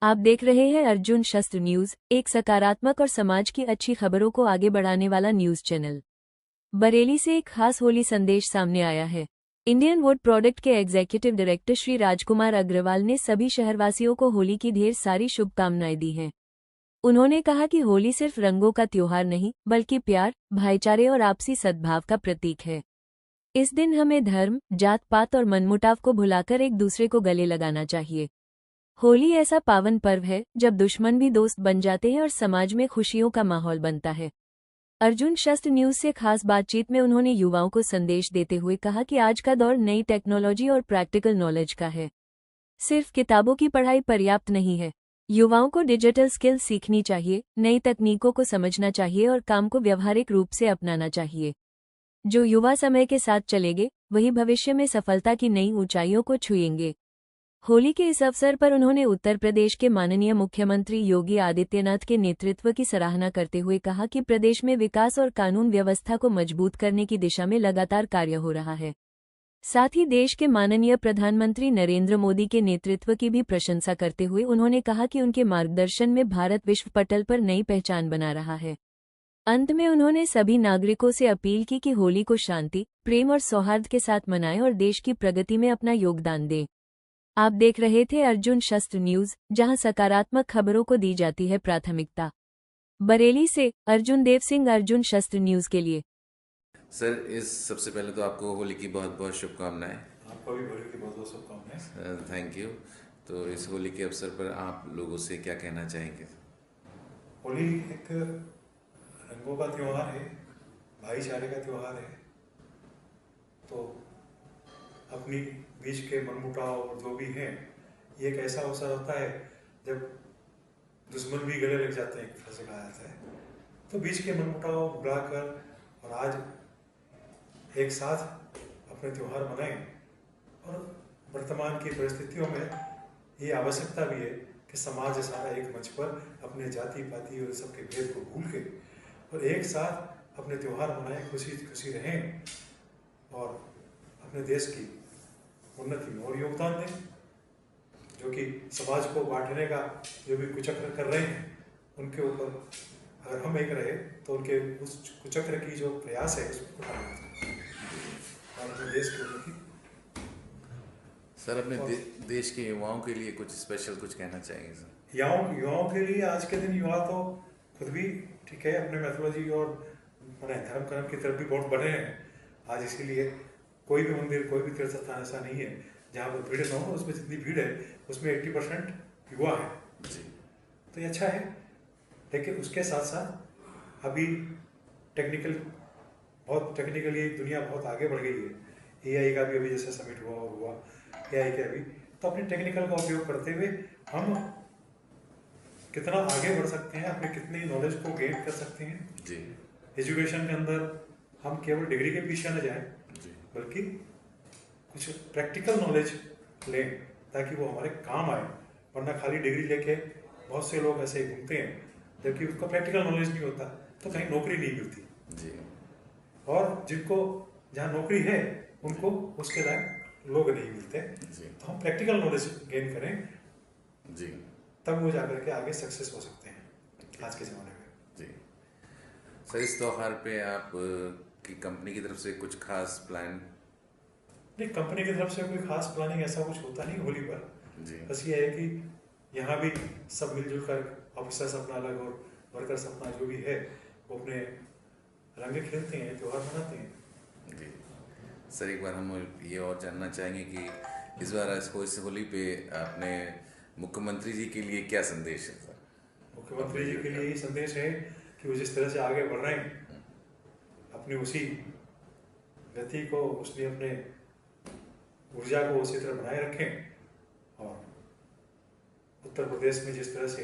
आप देख रहे हैं अर्जुन शस्त्र न्यूज, एक सकारात्मक और समाज की अच्छी खबरों को आगे बढ़ाने वाला न्यूज चैनल। बरेली से एक खास होली संदेश सामने आया है। इंडियन वुड प्रोडक्ट के एग्जीक्यूटिव डायरेक्टर श्री राजकुमार अग्रवाल ने सभी शहरवासियों को होली की ढेर सारी शुभकामनाएं दी हैं। उन्होंने कहा कि होली सिर्फ रंगों का त्योहार नहीं, बल्कि प्यार, भाईचारे और आपसी सद्भाव का प्रतीक है। इस दिन हमें धर्म, जात पात और मनमुटाव को भुलाकर एक दूसरे को गले लगाना चाहिए। होली ऐसा पावन पर्व है जब दुश्मन भी दोस्त बन जाते हैं और समाज में खुशियों का माहौल बनता है। अर्जुन शस्त्र न्यूज से खास बातचीत में उन्होंने युवाओं को संदेश देते हुए कहा कि आज का दौर नई टेक्नोलॉजी और प्रैक्टिकल नॉलेज का है। सिर्फ किताबों की पढ़ाई पर्याप्त नहीं है। युवाओं को डिजिटल स्किल सीखनी चाहिए, नई तकनीकों को समझना चाहिए और काम को व्यावहारिक रूप से अपनाना चाहिए। जो युवा समय के साथ चलेंगे, वही भविष्य में सफलता की नई ऊंचाइयों को छुएंगे। होली के इस अवसर पर उन्होंने उत्तर प्रदेश के माननीय मुख्यमंत्री योगी आदित्यनाथ के नेतृत्व की सराहना करते हुए कहा कि प्रदेश में विकास और कानून व्यवस्था को मजबूत करने की दिशा में लगातार कार्य हो रहा है। साथ ही देश के माननीय प्रधानमंत्री नरेंद्र मोदी के नेतृत्व की भी प्रशंसा करते हुए उन्होंने कहा कि उनके मार्गदर्शन में भारत विश्व पटल पर नई पहचान बना रहा है। अंत में उन्होंने सभी नागरिकों से अपील की कि होली को शांति, प्रेम और सौहार्द के साथ मनाएं और देश की प्रगति में अपना योगदान दें। आप देख रहे थे अर्जुन शस्त्र न्यूज, जहां सकारात्मक खबरों को दी जाती है प्राथमिकता। बरेली से अर्जुन देव सिंह, अर्जुन शस्त्र न्यूज के लिए। सर, इस सबसे पहले तो आपको होली की बहुत बहुत शुभकामनाएं। आपको भी होली की बहुत बहुत शुभकामनाएं। Thank you. तो इस होली के अवसर पर आप लोगों से क्या कहना चाहेंगे? होली एक रंगों का त्यौहार है, भाईचारे का त्यौहार है। तो अपनी बीच के मनमुटाव और जो भी हैं, ये एक ऐसा अवसर होता है जब दुश्मन भी गले लग जाते हैं, एक तरह से कहा जाता है। तो बीच के मनमुटाव भुलाकर और आज एक साथ अपने त्यौहार मनाएं। और वर्तमान की परिस्थितियों में ये आवश्यकता भी है कि समाज सारा एक मंच पर अपने जाति पाति और सबके भेद को भूल के और एक साथ अपने त्यौहार मनाएं, खुशी खुशी रहें और अपने देश की उन्नति में और योगदान दें। जो कि समाज को बांटने का जो भी कुचक्र कर रहे हैं, उनके ऊपर अगर हम एक रहे तो उनके उस कुचक्र की जो प्रयास है उसको और अपने देश की उन्नति। सर, अपने देश के युवाओं के लिए कुछ स्पेशल कुछ कहना चाहेंगे सर? युवाओं के लिए आज के दिन युवा तो खुद भी ठीक है, अपने मैथोलॉजी और धर्म कर्म की तरफ भी बहुत बढ़े हैं आज। इसीलिए कोई भी मंदिर, कोई भी तीर्थ स्थान ऐसा नहीं है जहाँ पर भीड़ न हो। उसमें जितनी भीड़ है उसमें 80% युवा है जी। तो ये अच्छा है, लेकिन उसके साथ साथ अभी टेक्निकली दुनिया बहुत आगे बढ़ गई है। AI का भी अभी जैसे समिट हुआ AI के अभी, तो अपने टेक्निकल का उपयोग करते हुए हम कितना आगे बढ़ सकते हैं, अपने कितनी नॉलेज को गेन कर सकते हैं जी। एजुकेशन के अंदर हम केवल डिग्री के पीछे न जाएं, बल्कि कुछ प्रैक्टिकल नॉलेज लें ताकि वो हमारे काम आए। वरना खाली डिग्री लेके बहुत से लोग ऐसे घूमते हैं, जबकि उनको प्रैक्टिकल नॉलेज नहीं होता तो कहीं नौकरी नहीं मिलती जी। और जिनको जहाँ नौकरी है उनको उसके लायक लोग नहीं मिलते जी। तो हम प्रैक्टिकल नॉलेज गेन करें जी, तब वो जाकर के आगे सक्सेस हो सकते हैं आज के ज़माने में जी। सर, इस त्यौहार पे आप की कंपनी की तरफ से कुछ खास प्लान? नहीं, कंपनी की तरफ से कोई खास प्लानिंग ऐसा कुछ होता नहीं होली पर जी। बस ये है कि यहाँ भी सब मिलजुल कर, ऑफिसर्स अपना अलग और वर्कर्स अपना जो भी है वो अपने रंग खेलते हैं, त्यौहार मनाते हैं जी। सर, एक बार हम ये और जानना चाहेंगे कि इस बार इस होली पे आपने मुख्यमंत्री जी के लिए क्या संदेश है सर? मुख्यमंत्री जी के लिए ये संदेश है कि वो जिस तरह से आगे बढ़ रहे हैं, अपनी उसी गति को, उसने अपने ऊर्जा को उसी तरह बनाए रखें। और उत्तर प्रदेश में जिस तरह से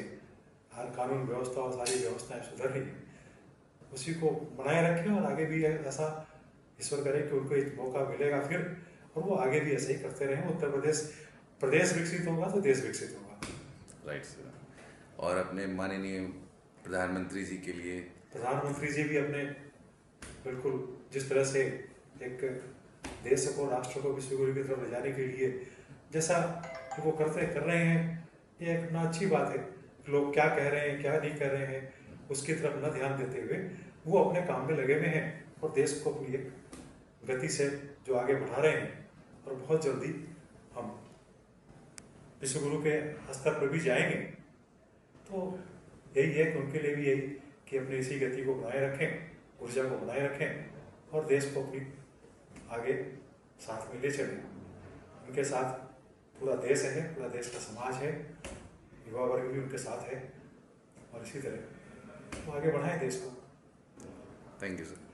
हर कानून व्यवस्था और सारी व्यवस्थाएं सुधर रही हैं, उसी को बनाए रखें और आगे भी ऐसा ईश्वर करे कि उनको एक मौका मिलेगा फिर, और वो आगे भी ऐसे ही करते रहें। उत्तर प्रदेश विकसित होगा तो देश विकसित होगा। Right sir. और अपने माननीय प्रधानमंत्री जी के लिए? प्रधानमंत्री जी भी अपने बिल्कुल जिस तरह से एक देश को, राष्ट्र को विश्वगुरु की तरफ ले जाने के लिए जैसा वो कर रहे हैं, ये एक ना अच्छी बात है। लोग क्या कह रहे हैं क्या नहीं कर रहे हैं उसकी तरफ न ध्यान देते हुए वो अपने काम में लगे हुए हैं और देश को अपनी एक गति से जो आगे बढ़ा रहे हैं। और बहुत जल्दी हम विश्व गुरु के स्तर पर भी जाएंगे। तो यही है कि उनके लिए भी यही कि अपनी इसी गति को बनाए रखें, ऊर्जा को बनाए रखें और देश को अपनी आगे साथ में ले चलें। उनके साथ पूरा देश है, पूरा देश का समाज है, युवा वर्ग भी उनके साथ है और इसी तरह तो आगे बढ़ाएं देश को। Thank you sir.